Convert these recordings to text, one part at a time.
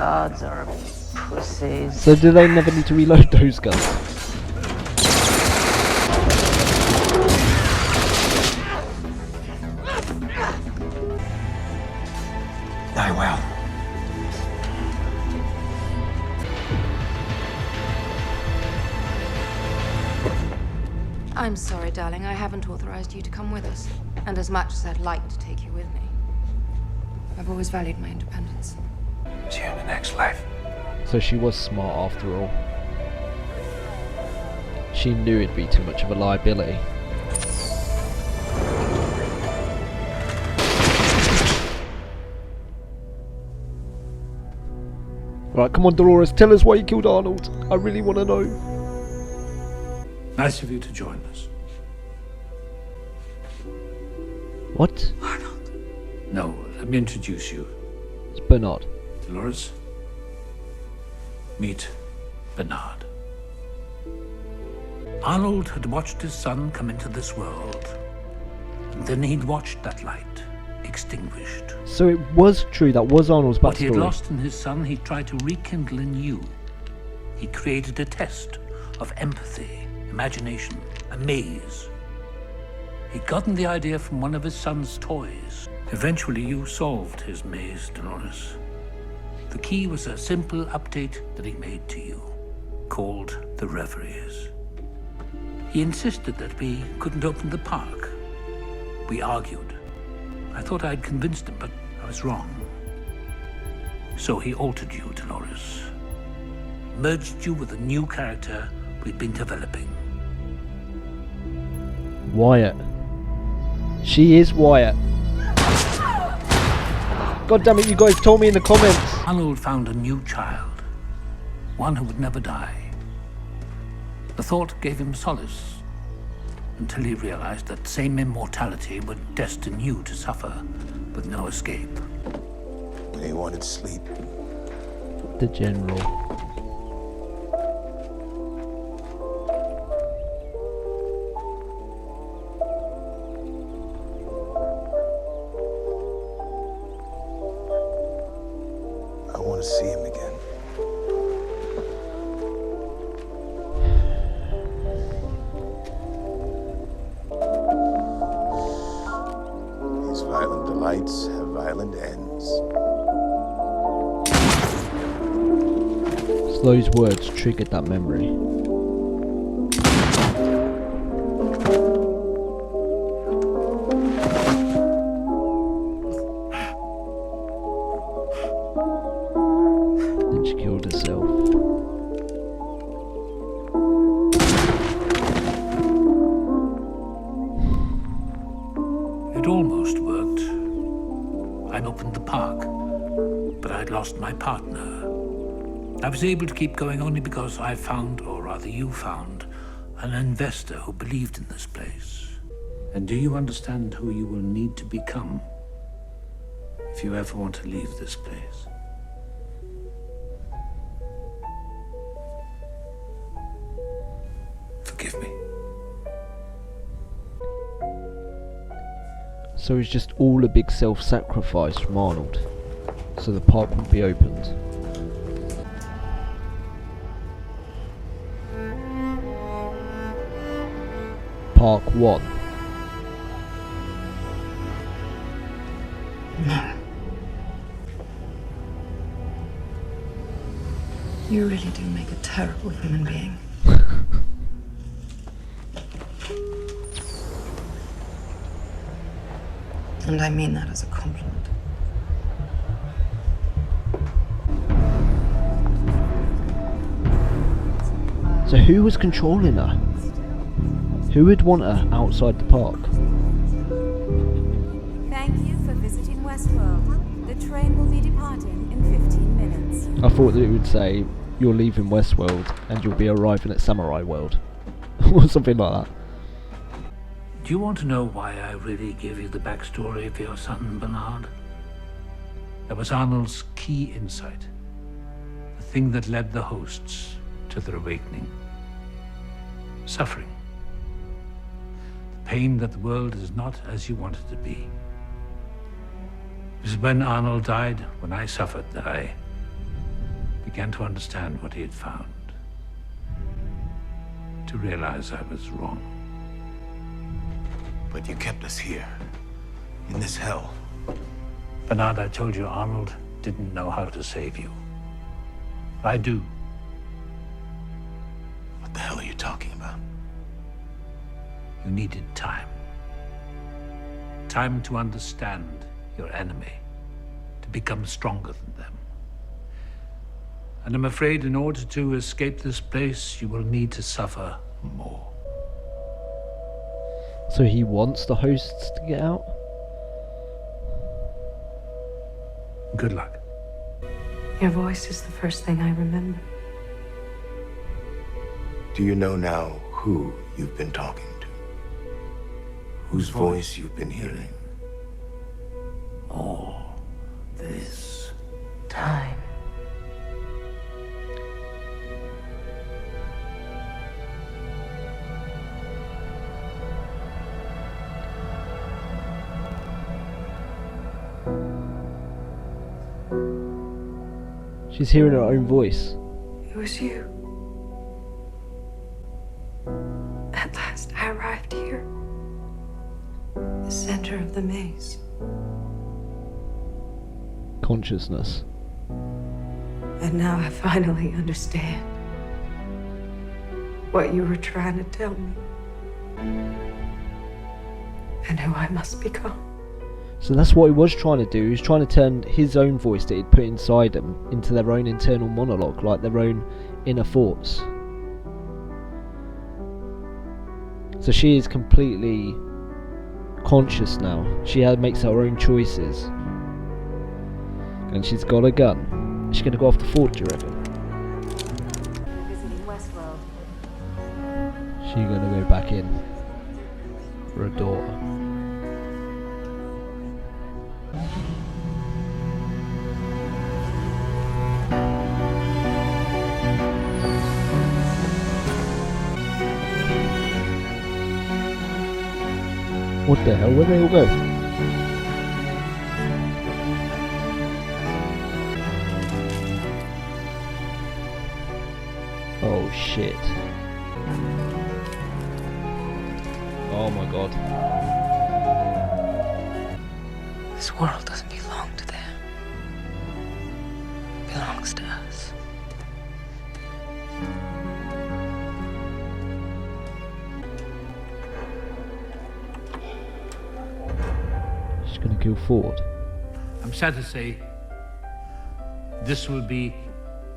guards are pussies. So do they never need to reload those guns? Die well. I'm sorry, darling. I haven't authorized you to come with us. And as much as I'd like to take you with me, I've always valued my independence. See you in the next life. So she was smart after all. She knew it'd be too much of a liability. Right, come on Dolores, tell us why you killed Arnold. I really want to know. Nice of you to join us. What? Arnold. No, let me introduce you. It's Bernard. Dolores, meet Bernard. Arnold had watched his son come into this world, and then he'd watched that light extinguished. So it was true, that was Arnold's backstory. What he had lost in his son, he tried to rekindle in you. He created a test of empathy, imagination, a maze. He'd gotten the idea from one of his son's toys. Eventually, you solved his maze, Dolores. The key was a simple update that he made to you, called the Reveries. He insisted that we couldn't open the park. We argued. I thought I'd convinced him, but I was wrong. So he altered you, Dolores. Merged you with a new character we'd been developing. Wyatt. She is Wyatt. God damn it, you guys told me in the comments. Arnold found a new child, one who would never die. The thought gave him solace, until he realized that same immortality would destine you to suffer with no escape. When he wanted sleep. The General. I want to see him again. These violent delights have violent ends. So those words triggered that memory. Then she killed herself. It almost worked. I'd opened the park, but I'd lost my partner. I was able to keep going only because I found, or rather you found, an investor who believed in this place. And do you understand who you will need to become if you ever want to leave this place? Forgive me. So it's just all a big self-sacrifice from Arnold, so the park would be opened. Park 1. No. You really do make a terrible human being. And I mean that as a compliment. So who was controlling her? Who would want her outside the park? Thank you for visiting Westworld. The train will be departing in 15 minutes. I thought that it would say, you're leaving Westworld and you'll be arriving at Samurai World. Or something like that. Do you want to know why I really gave you the backstory of your son, Bernard? That was Arnold's key insight. The thing that led the hosts to their awakening. Suffering. The pain that the world is not as you want it to be. It was when Arnold died, when I suffered, that I began to understand what he had found, to realize I was wrong. But you kept us here, in this hell. Bernard, I told you Arnold didn't know how to save you. I do. What the hell are you talking about? You needed time. Time to understand your enemy, to become stronger than them. And I'm afraid in order to escape this place, you will need to suffer more. So he wants the hosts to get out? Good luck. Your voice is the first thing I remember. Do you know now who you've been talking to? Whose voice you've been hearing? All this Time. She's hearing her own voice. It was you. At last, I arrived here. The center of the maze. Consciousness. And now I finally understand what you were trying to tell me. And who I must become. So that's what he was trying to do. He was trying to turn his own voice that he'd put inside them into their own internal monologue, like their own inner thoughts. So she is completely conscious now. She makes her own choices. And she's got a gun. Is she going to go off the fort, do you reckon? Visiting Westworld. She's going to go back in for a daughter. What the hell? Where'd they all go? Oh shit. Oh my god. This world doesn't belong to them. It belongs to us. She's gonna kill Ford. I'm sad to say, this will be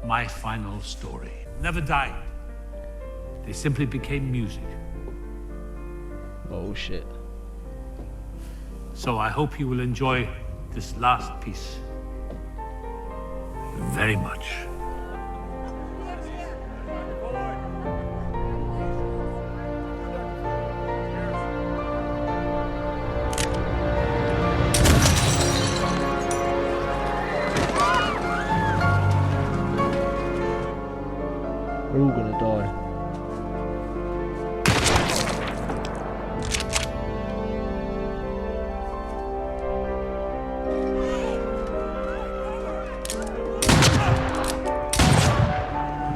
my final story. Never died. They simply became music. Oh shit. So I hope you will enjoy this last piece very much. We're all gonna die.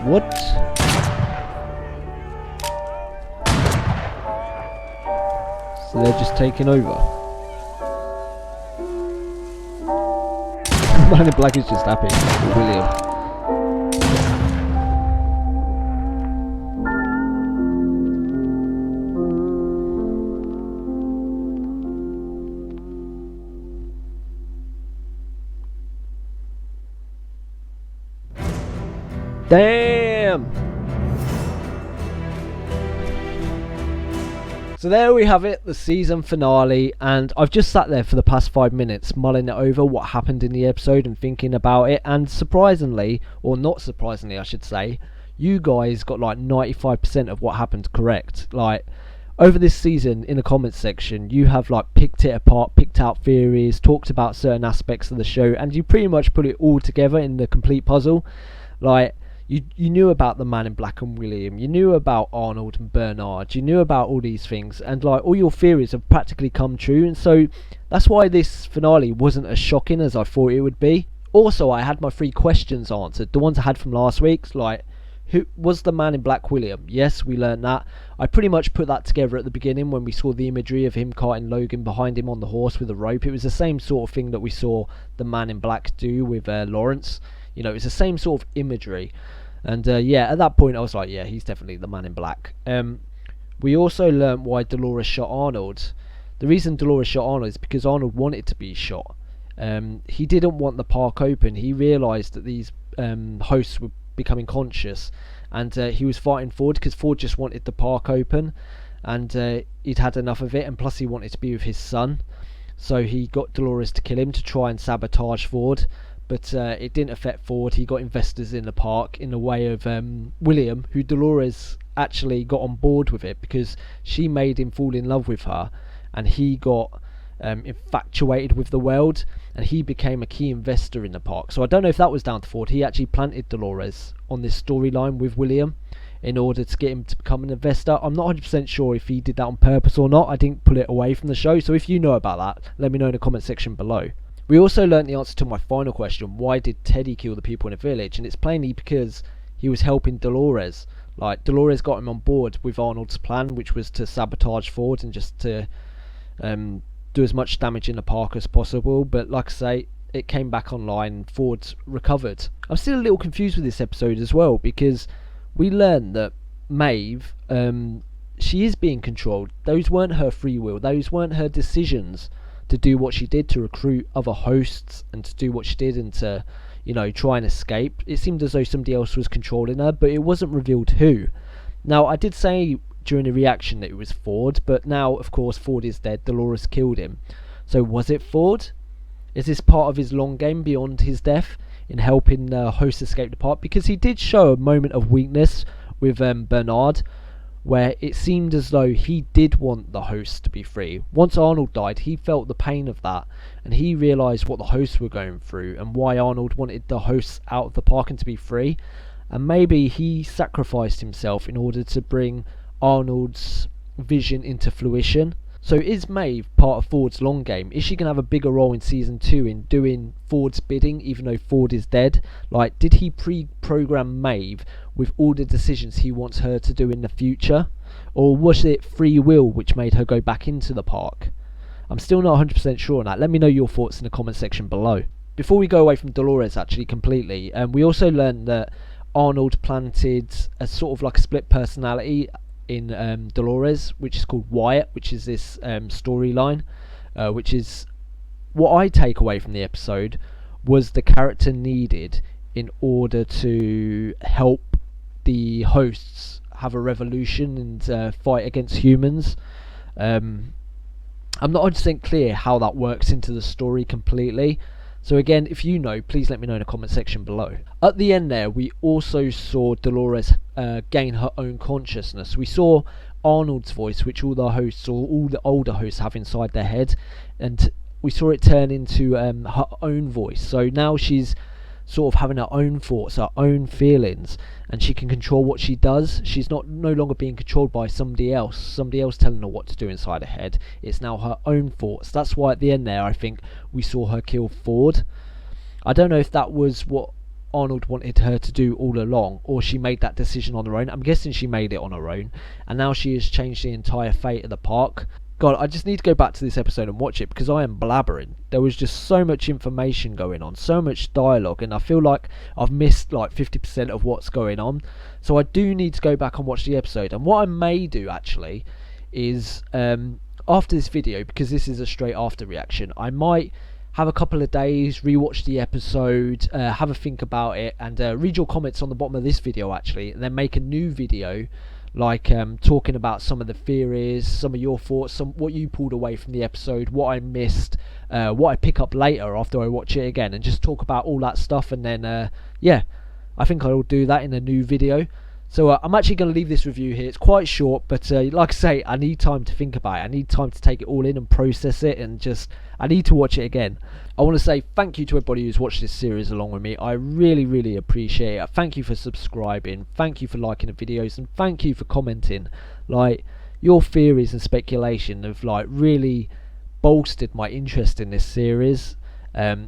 What? So they're just taking over. Man in Black is just happy. William. Damn! So there we have it, the season finale, and I've just sat there for the past 5 minutes mulling it over what happened in the episode and thinking about it, and surprisingly, or not surprisingly I should say, you guys got like 95% of what happened correct. Like, over this season, in the comments section, you have like picked it apart, picked out theories, talked about certain aspects of the show, and you pretty much put it all together in the complete puzzle. Like, you knew about the Man in Black and William, you knew about Arnold and Bernard, you knew about all these things, and like all your theories have practically come true, and so that's why this finale wasn't as shocking as I thought it would be. Also, I had my 3 questions answered, the ones I had from last week, like, who was the man in black William? Yes, we learned that. I pretty much put that together at the beginning when we saw the imagery of him carting Logan behind him on the horse with a rope. It was the same sort of thing that we saw the man in black do with Lawrence. You know, it's the same sort of imagery. And yeah, at that point I was like, yeah, he's definitely the man in black. We also learned why Dolores shot Arnold. The reason Dolores shot Arnold is because Arnold wanted to be shot. He didn't want the park open. He realised that these hosts were becoming conscious, and he was fighting Ford because Ford just wanted the park open, and he'd had enough of it, and plus he wanted to be with his son. So he got Dolores to kill him to try and sabotage Ford, but it didn't affect Ford. He got investors in the park in the way of William, who Dolores actually got on board with it because she made him fall in love with her, and he got infatuated with the world, and he became a key investor in the park. So I don't know if that was down to Ford. He actually planted Dolores on this storyline with William in order to get him to become an investor. I'm not 100% sure if he did that on purpose or not. I didn't pull it away from the show, so if you know about that, let me know in the comment section below. We also learnt the answer to my final question: why did Teddy kill the people in the village? And it's plainly because he was helping Dolores. Like, Dolores got him on board with Arnold's plan, which was to sabotage Ford and just to do as much damage in the park as possible. But like I say, it came back online and Ford recovered. I'm still a little confused with this episode as well, because we learned that Maeve, she is being controlled. Those weren't her free will. Those weren't her decisions to do what she did, to recruit other hosts and to do what she did and to, you know, try and escape. It seemed as though somebody else was controlling her, but it wasn't revealed who. Now, I did say during the reaction that it was Ford, but now, of course, Ford is dead. Dolores killed him. So was it Ford? Is this part of his long game beyond his death in helping the host escape the park? Because he did show a moment of weakness with Bernard, where it seemed as though he did want the host to be free. Once Arnold died, he felt the pain of that, and he realised what the hosts were going through and why Arnold wanted the hosts out of the park and to be free. And maybe he sacrificed himself in order to bring Arnold's vision into fruition. So is Maeve part of Ford's long game? Is she going to have a bigger role in season 2 in doing Ford's bidding even though Ford is dead? Like, did he pre-program Maeve with all the decisions he wants her to do in the future? Or was it free will which made her go back into the park? I'm still not 100% sure on that. Let me know your thoughts in the comment section below. Before we go away from Dolores actually completely, we also learned that Arnold planted a sort of like a split personality in Dolores, which is called Wyatt, which is this storyline, which is what I take away from the episode was the character needed in order to help the hosts have a revolution and fight against humans. I'm not 100% clear how that works into the story completely. So again, if you know, please let me know in the comment section below. At the end there, we also saw Dolores gain her own consciousness. We saw Arnold's voice, which all the hosts, or all the older hosts, have inside their head, and we saw it turn into her own voice. So now she's sort of having her own thoughts, her own feelings, and she can control what she does. She's no longer being controlled by somebody else telling her what to do inside her head. It's now her own thoughts. That's why at the end there, I think we saw her kill Ford. I don't know if that was what Arnold wanted her to do all along, or she made that decision on her own. I'm guessing she made it on her own, and now she has changed the entire fate of the park. God, I just need to go back to this episode and watch it because I am blabbering. There was just so much information going on, so much dialogue, and I feel like I've missed like 50% of what's going on. So I do need to go back and watch the episode. And what I may do actually is after this video, because this is a straight after reaction, I might have a couple of days, rewatch the episode, have a think about it, and read your comments on the bottom of this video actually, and then make a new video like talking about some of the theories, some of your thoughts, what you pulled away from the episode, what I missed, what I pick up later after I watch it again, and just talk about all that stuff. And then yeah, I think I'll do that in a new video. So I'm actually going to leave this review here. It's quite short, but like I say, I need time to think about it. I need time to take it all in and process it, and just I need to watch it again. I want to say thank you to everybody who's watched this series along with me. I really appreciate it. Thank you for subscribing, thank you for liking the videos, and thank you for commenting. Like, your theories and speculation have like really bolstered my interest in this series.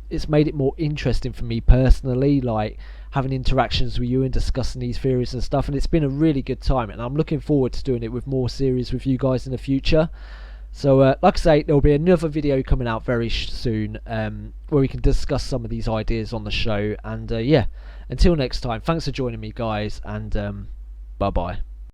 It's made it more interesting for me personally, like having interactions with you and discussing these theories and stuff, and it's been a really good time, and I'm looking forward to doing it with more series with you guys in the future. So like I say, there'll be another video coming out very soon where we can discuss some of these ideas on the show, and yeah, until next time, thanks for joining me guys, and bye bye.